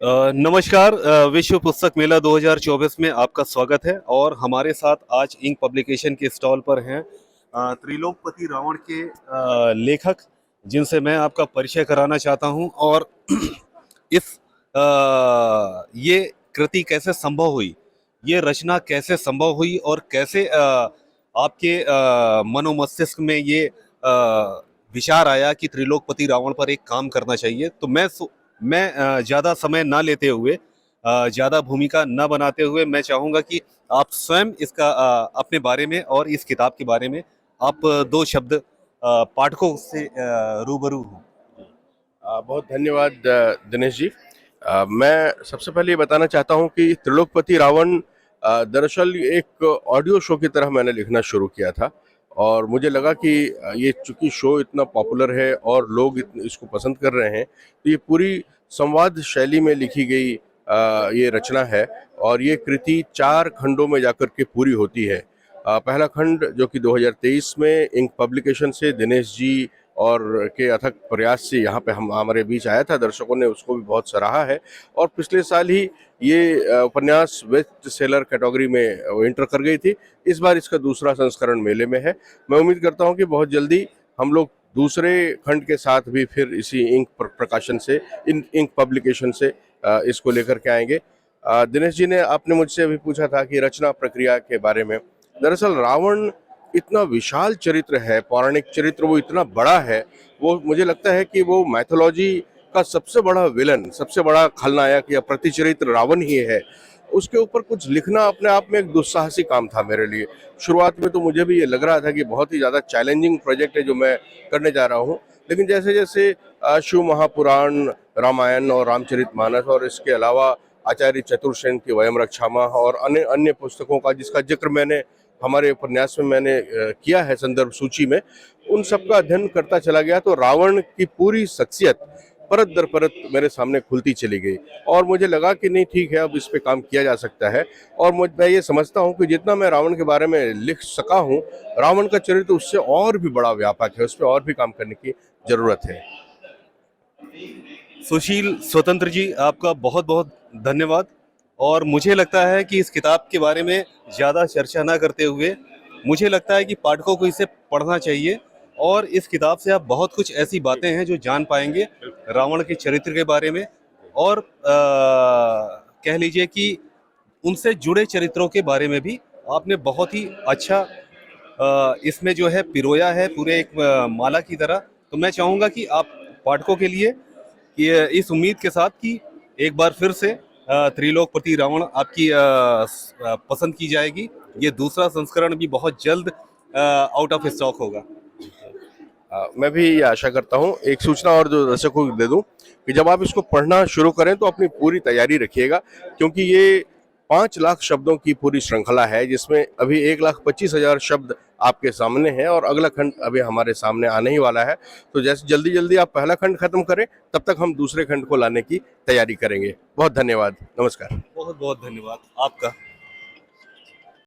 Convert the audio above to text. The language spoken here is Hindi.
नमस्कार। विश्व पुस्तक मेला 2024 में आपका स्वागत है और हमारे साथ आज इंक पब्लिकेशन के स्टॉल पर हैं त्रिलोकपति रावण के लेखक, जिनसे मैं आपका परिचय कराना चाहता हूं। और इस ये कृति कैसे संभव हुई, ये रचना कैसे संभव हुई और कैसे आपके मनोमस्तिष्क में ये विचार आया कि त्रिलोकपति रावण पर एक काम करना चाहिए। तो मैं ज़्यादा समय ना लेते हुए, ज़्यादा भूमिका ना बनाते हुए, मैं चाहूँगा कि आप स्वयं इसका अपने बारे में और इस किताब के बारे में आप दो शब्द पाठकों से रूबरू हों। बहुत धन्यवाद दिनेश जी। मैं सबसे पहले ये बताना चाहता हूँ कि त्रिलोकपति रावण दरअसल एक ऑडियो शो की तरह मैंने लिखना शुरू किया था और मुझे लगा कि ये चूंकि शो इतना पॉपुलर है और लोग इसको पसंद कर रहे हैं, तो ये पूरी संवाद शैली में लिखी गई ये रचना है और ये कृति 4 खंडों में जाकर के पूरी होती है। पहला खंड जो कि 2023 में इंक पब्लिकेशन से दिनेश जी और के अथक प्रयास से यहाँ पे हमारे बीच आया था, दर्शकों ने उसको भी बहुत सराहा है और पिछले साल ही ये उपन्यास बेस्ट सेलर कैटेगरी में एंटर कर गई थी। इस बार इसका दूसरा संस्करण मेले में है। मैं उम्मीद करता हूँ कि बहुत जल्दी हम लोग दूसरे खंड के साथ भी फिर इसी इंक प्रकाशन से इंक पब्लिकेशन से इसको लेकर के आएंगे। दिनेश जी ने आपने मुझसे अभी पूछा था कि रचना प्रक्रिया के बारे में। दरअसल रावण इतना विशाल चरित्र है, पौराणिक चरित्र, वो इतना बड़ा है, वो मुझे लगता है कि वो मैथोलॉजी का सबसे बड़ा विलन, सबसे बड़ा खलनायक या प्रतिचरित्र रावण ही है। उसके ऊपर कुछ लिखना अपने आप में एक दुस्साहसी काम था मेरे लिए। शुरुआत में तो मुझे भी ये लग रहा था कि बहुत ही ज़्यादा चैलेंजिंग प्रोजेक्ट है जो मैं करने जा रहा हूँ, लेकिन जैसे जैसे शिव महापुराण, रामायण और रामचरितमानस और इसके अलावा आचार्य चतुर्सेन की वयम रक्षामः और अन्य अन्य पुस्तकों का जिसका जिक्र मैंने हमारे उपन्यास में मैंने किया है संदर्भ सूची में, उन सब का अध्ययन करता चला गया तो रावण की पूरी शख्सियत परत दर परत मेरे सामने खुलती चली गई और मुझे लगा कि नहीं ठीक है, अब इस पे काम किया जा सकता है। और मैं ये समझता हूँ कि जितना मैं रावण के बारे में लिख सका हूँ, रावण का चरित्र उससे और भी बड़ा व्यापक है, उस पर और भी काम करने की जरूरत है। सुशील स्वतंत्र जी, आपका बहुत बहुत धन्यवाद। और मुझे लगता है कि इस किताब के बारे में ज़्यादा चर्चा ना करते हुए, मुझे लगता है कि पाठकों को इसे पढ़ना चाहिए और इस किताब से आप बहुत कुछ ऐसी बातें हैं जो जान पाएंगे रावण के चरित्र के बारे में। और कह लीजिए कि उनसे जुड़े चरित्रों के बारे में भी आपने बहुत ही अच्छा इसमें जो है पिरोया है, पूरे एक माला की तरह। तो मैं चाहूँगा कि आप पाठकों के लिए ये इस उम्मीद के साथ कि एक बार फिर से त्रिलोकपति रावण आपकी पसंद की जाएगी। ये दूसरा संस्करण भी बहुत जल्द आउट ऑफ स्टॉक होगा। मैं भी ये आशा करता हूँ। एक सूचना और जो दर्शकों को दे दूं कि जब आप इसको पढ़ना शुरू करें तो अपनी पूरी तैयारी रखिएगा, क्योंकि ये 5 लाख शब्दों की पूरी श्रृंखला है जिसमें अभी 1,25,000 शब्द आपके सामने हैं और अगला खंड अभी हमारे सामने आने ही वाला है। तो जैसे जल्दी जल्दी आप पहला खंड खत्म करें, तब तक हम दूसरे खंड को लाने की तैयारी करेंगे। बहुत धन्यवाद। नमस्कार। बहुत बहुत धन्यवाद आपका।